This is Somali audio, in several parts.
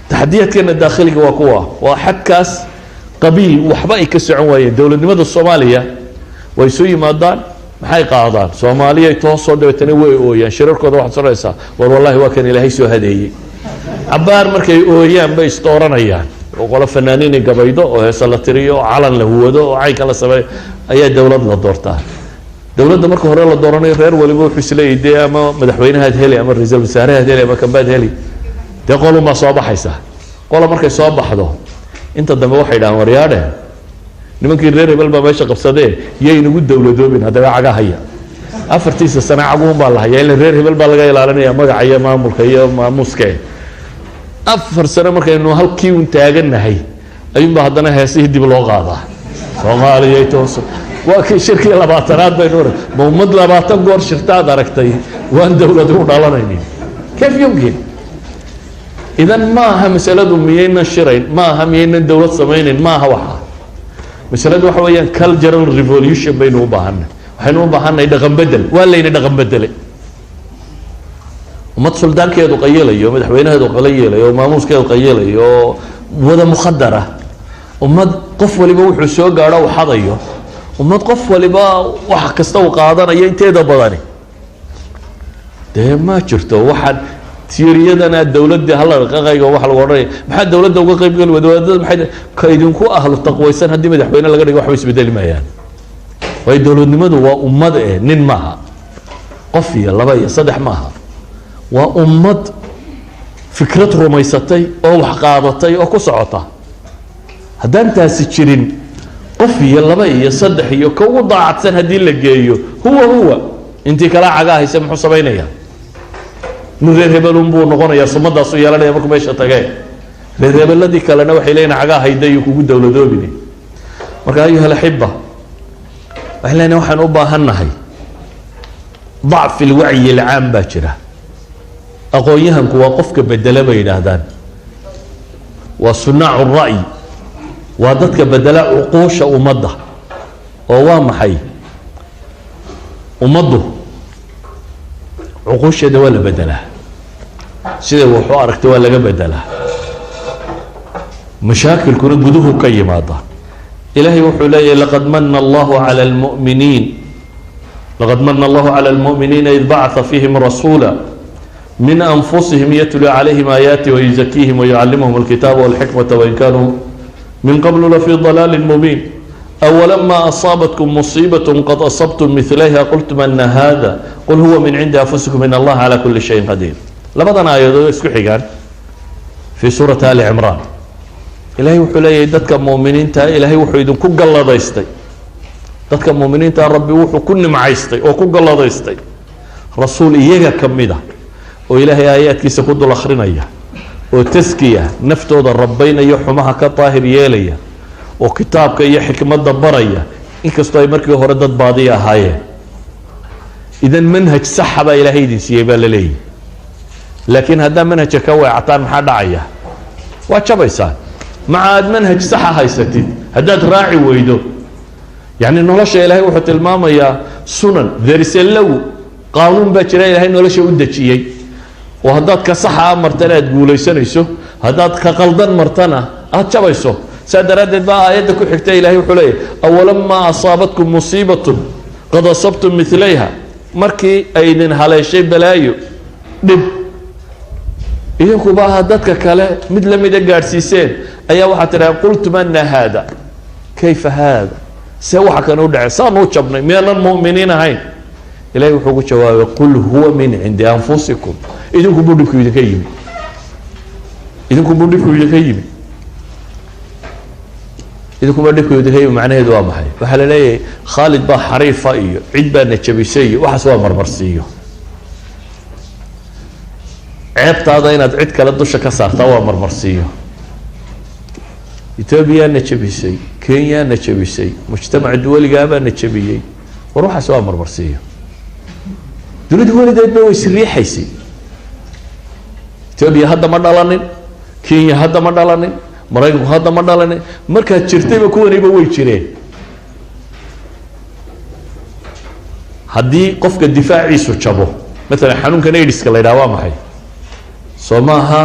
تحديات كان الداخلي وقوة واحد كاس قبيل وحبائي كسعون وين دولة لماذا الصومالية ويسوي مادان maxay qaadaan Soomaaliya toosoo dhaweetana way ooyaan shirarkooda wax sareysa war wallahi waa kan ilaahay soo hadeeyay abaar markay ooyaan bay istooranayaan oo qolo fanaaniin gabaydo oo heesa la tiriyo calan la huwado oo ay kala sameey ayaa dawlad la doortaa dawladda marka hore la dooranayo reer waliba wuxuu isleeyahay ama madaxweynaha heli ama ra'iisul wasaaraha heli ama kambaad heli de qolo ma soo baxaysa qolo markay soo baxdo inta dambe waxay dhahaan waryaade nimankii reer hebel baa meesha qabsadeen yay inagu dawladoobin hadaba caga haya afartiisa sano caguun baa la hayaa in reer hebel baa laga ilaalinayaa magaca iyo maamulka iyo maamuuska afar sano markaynu halkii u taaganahay ayuu baa hadana heesii dib loo qaadaa Soomaaliya tooso waa kii shirkii 20aad baynu muumad 20 goor shirtaad aragtay waan dawlad u dhalanaynin كيف يمكن اذا ما ها مساله مينا شرين ما ها مينا دولة سمين ما ها waxa مسألة waxa weeyaan cultural revolution baynu u baahanay waxaynu u baahanay dhaqan bedel waa leeyna dhaqan bedel umad suldaankeedu qayelayo madaxweynaheedu qayelayo maamuuskeedu qayelayo wada muqaddara umad qof waliba wuxuu soo gaaro wax hadayo umad qof waliba wax kasta uu qaadanayo inteeda badani ma jirto waxaan تيريدنا الدولة دي هلا رقاقة وواحد الوري ما حد دولة دوقة قريب قال ودولة ما حد كايدين كوا أهل التقوى سنة هدي مدح بينا لقى واحد يسبدل ما يعني وهي الدولة نمد وأمد نن معها قفية لباية صدح معها وأمد فكرة رميستي أو حقارتي أو كسعتها هذا أنت سكرين قفية لباية صدح يكون ضاعت سنة هدي اللي جايو هو أنت كلا عجاه يسمحوا صبينيا نريد هبلون بو نقول يا صمد أصويا لنا يبقى ماشي تجاه نريد هبل الذي كلنا وحيلين عجاه هيدا يكون دولة دوبني مركا أيها الأحبة إحنا نوحن أبا هنهي ضعف الوعي العام باكرة أقويهم كواقفك بدل بين هذان وصناع الرأي وادتك بدل عقوش ومضة ووام حي ومضه عقوش ولا بدلها سيده وحوارك ولا بدلها مشاكل كنا بدوه كيماطه إلهي وحولي لقد من الله على المؤمنين لقد من الله على المؤمنين إذ بعث فيهم رسولا من أنفسهم يتلو عليهم آياته ويزكيهم ويعلمهم الكتاب والحكمة وإن كانوا من قبل لفي ضلال مبين أولما أصابتكم مصيبة قد أصبتم مثليها قلتم أن هذا قل هو من عند أنفسكم إن الله على كل شيء قدير لبضنا آيات اسكحيقان في سورة آل عمران إلهي وحولي دادك مؤمنين تا إلهي وحيدون كوك الله دايستي دادك مؤمنين تا ربي وحو كن معيستي وكوك الله دايستي رسول إيجا كميدا وإلهي آيات كيسا كدو الأخرين إياه وتزكية نفتو دا ربين يحمها كطاهر ياليا وكتابك إيا حكمة دبرية إنك استوى مركي هردت باضية هاي إذن منهج سحبة إلى هيدي سيبا للي لكن هذا منهج كوي عطان محاد عيا واتشبيسان مع منهج صحة هاي ستين هذا راعي ويدو يعني إنه لا شيء إلهي وحط الماما يا سنن ذرسلو قانون باكرا إلهي إنه لا شيء ودتشيي وهذا كصحة مرتنا تقول يسنيسو هذا كقلدان مرتنا أتشبيسو سادرات بقى آياتك وحكتي إلهي وحليه أولما أصابتكم مصيبة قد أصبتم مثليها مركي أيدن هلا شيء بلايو دب إذنكم بقى هداتك كلا مثل مدى قارسيسين أي واحد ترى قلت من هذا كيف هذا سوى حكا نودع صانو تشبني من المؤمنين هين إلهي وحكو شواب قل هو من عند أنفسكم إذنكم بدكم يتكيمي إذنكم بدكم يتكيمي إذا كنا بدك يدهي معناه دوا محي وحلا ليه خالد با حريفة إيو عيد با نتشبيسي وحسوا مرمرسيو عيبت هذا إن عيد كلا دوشة كسر توا مرمرسيو إثيوبيا نتشبيسي كينيا نتشبيسي مجتمع الدول جابا نتشبيي وروح حسوا مرمرسيو دول ده بيو يسري حيسي إثيوبيا هذا ما دلانين كينيا هذا ما دلانين maraykanku hadda ma dhalane markaad jirtayba kuwaniba way jireen haddii qofka difaaciisu jabo مثلا xanuunkan AIDS-ka la yidhaha waa maxay soo maaha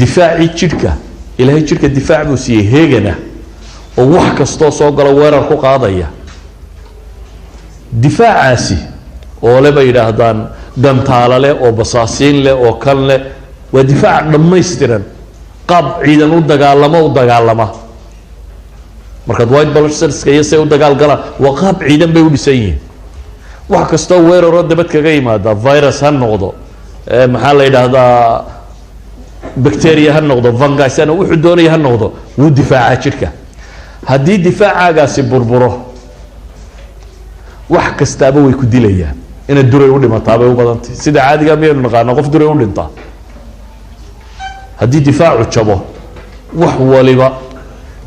difaaci jidhka ilaahay jidhka difaac buu siiyey heegana oo wax kastoo soo galo weerar ku qaadaya difaacaasi oo le bay yidhaahdaan gantaala leh oo basaasiin leh oo kan leh waa difaac dhammaystiran qaab ciidan u dagaalama markaad white blood cellska iyo say u dagaalgalaan waa qaab ciidan bay u dhisan yihiin wax kastoo weeraroo dabad kaga yimaada virus ha noqdo maxaa la yidhaahdaa bacteria ha noqdo fungus ha wuxuu doonaya ha noqdo wuu difaacaa jidhka haddii difaacagaasi burburo wax kastaaba way ku dilayaan inaad duray u dhimataa bay u badantay sida caadiga miyaynu naqaana qof duray u dhintaa haddii difaacu jabo wax waliba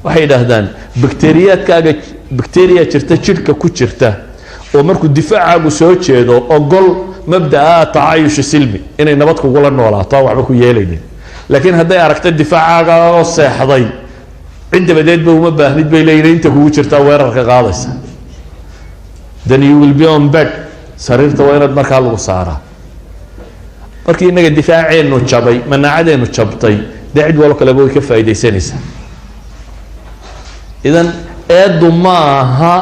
waxay yidhaahdaan bacteriyaadkaaga bacteria jirta jidhka ku jirta oo markuu difaacaagu soo jeedo ogol mabda'a tacayush silmi inay nabad kugula noolaato waxba ku yeelaynin laakiin hadday aragto difaacaaga oo seexday cid dabadeedba uma baahnid bay leeyihiin inta kugu jirtaa weerarka qaadaysa then you will be on bed sariirta waa inaad markaa lagu saaraa markii inaga difaaceenu jabay manaacadeenu jabtay dee cid walo kaleba way ka faa'iidaysanaysaa idan eedu ma aha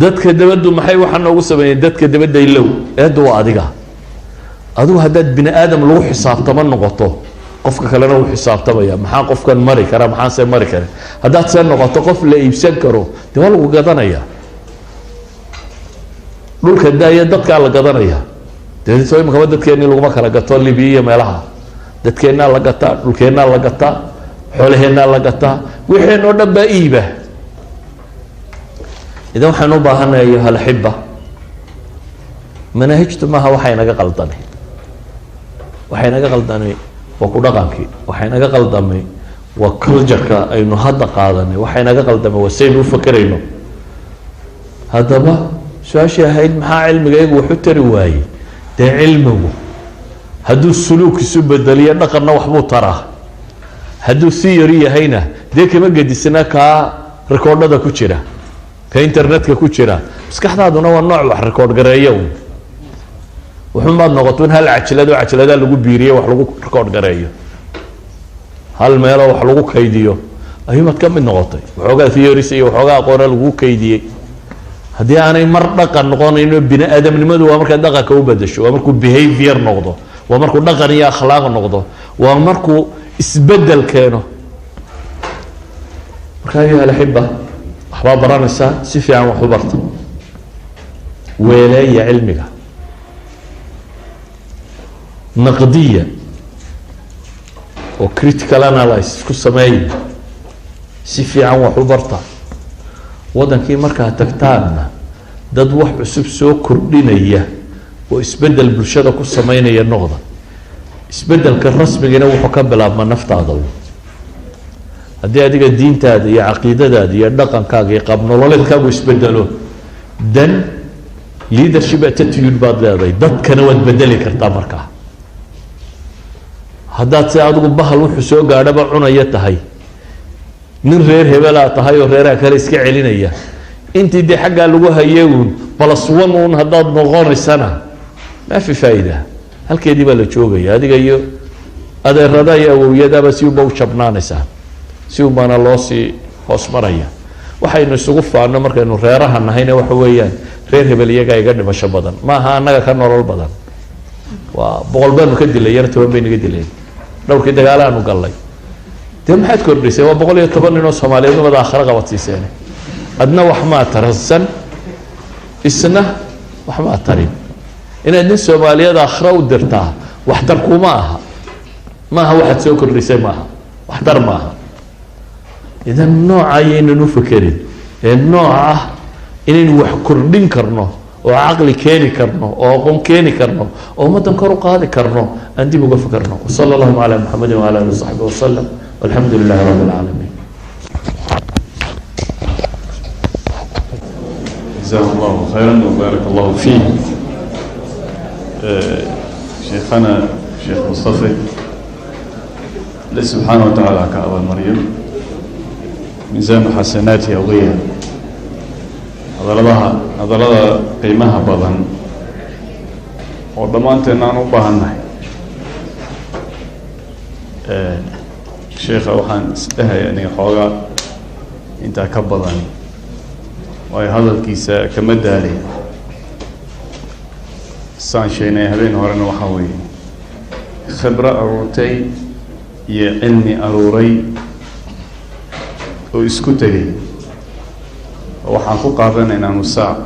dadka dabaddu maxay waxaa noogu sameeyeen dadka dabadda ilow eedu waa adiga adigu haddaad bini aadam lagu xisaabtama noqoto qofka kalena uu xisaabtamaya maxaa qofkan mari kara maxaan see mari karin haddaad see noqoto qof la iibsan karo dee waa lagu gadanaya dhulka daaya dadkaa la gadanaya dee soo imikaba dadkeennii laguma kala gato libiya iyo meelaha dadkeennaa la gataa dhulkeennaa la gataa xoolaheennaa la gataa wixeen oo dhan baa iiba idan waxaan u baahanahay ayuha alaxiba manaahijtu maaha waxay naga qaldamay waxay naga qaldamay waa ku dhaqankii waxay naga qaldamay waa cultureka aynu hadda qaadanay waxay naga qaldamay waa saynu u fakerayno haddaba su-aashii ahayd maxaa cilmigaygu waxu tari waayey dee cilmigu hadduu suluuk isu bedeliyo dhaqanna waxbuu taraa hadduu si yari yahayna dee kama gedisna kaa rikoodhada ku jira ka internetka ku jira maskaxdaaduna waa nooc wax rikoodh gareeya un wuxuunbaad noqoto in hal cajiladoo cajiladaa lagu biiriyo wax lagu rikoodh gareeyo hal meeloo wax lagu kaydiyo ayuumaad ka mid noqotay waxoogaa theories iyo waxoogaa aqoona lagu kaydiyey haddii aanay mar dhaqan noqonayno bini aadamnimadu waa markaad dhaqanka u bedasho waa markuu behavior noqdo waa markuu dhaqan iyo akhlaaq noqdo waa markuu isbedel keeno marka ayuha alaxiba waxbaa baranaysaa si fiican wax u barta weeleeya cilmiga naqdiya oo critical analysis ku sameeya si fiican wax u barta waddankii markaad tagtaanna dad wax cusub soo kordhinaya oo isbedel bulshada ku sameynaya noqda isbedelka rasmigina wuxuu ka bilaabmaa naftaada haddii adiga diintaada iyo caqiidadaada iyo dhaqankaaga iyo qaab nololeedkaagu isbedelo dan leadership attitude baad leedahay dadkana waad bedeli kartaa markaa haddaad si adigu bahal wuxuu soo gaadhaba cunaya tahay nin reer hebelaa tahay oo reeraha kale iska celinaya intii dee xaggaa lagu hayay uun plus one uun haddaad noqonaysana maa fi faa'iida halkeedii baa la joogaya adiga iyo adeerada iyo awowyadaaba si unba u jabnaanaysaa si un baana loo sii hoos maraya waxaynu isugu faano markaynu reeraha nahayna waxa weeyaan reer hebel iyagaa iga dhimasho badan maaha annaga ka nolol badan waa 100 baanu ka dilay yar 10 bay naga dileen dhowrkii dagaalaanu gallay dee maxaad kordhisay waa 110 nin oo Soomaaliyeed wada aakhira qabadsiiseen adna wax ma taransan isna wax ma tarin inaad nin Soomaaliyeed aakhira u dirtaa wax dar kuma aha maaha waxaad soo kordhisay maaha wax dar maaha idan nooca ayaynu fakerin ee nooca inaynu wax kordhin karno oo caqli keeni karno oo aqoon keeni karno oo ummadan kor u qaadi karno aan dib uga fakarno sallallahu ala muhammadin wa ala alihi wa sahbihi wa sallam walhamdulillahi rabbil alamin jazakallahu khairan wa barakallahu fiik شيخنا شيخ مصطفى الله سبحانه وتعالى كأبا مريم ميزان حسناتي أوغيا هذا قيمها بضن ودمان تنانو بهنه sheekha waxaan isdhahaya aniga xoogaa intaa ka badan waayo hadalkiisa kama daalay saan sheegnay habeen horena waxaa weeye khibro aruurtay iyo cilmi aruuray oo isku tegay waxaan ku qaadanaynaa nusaac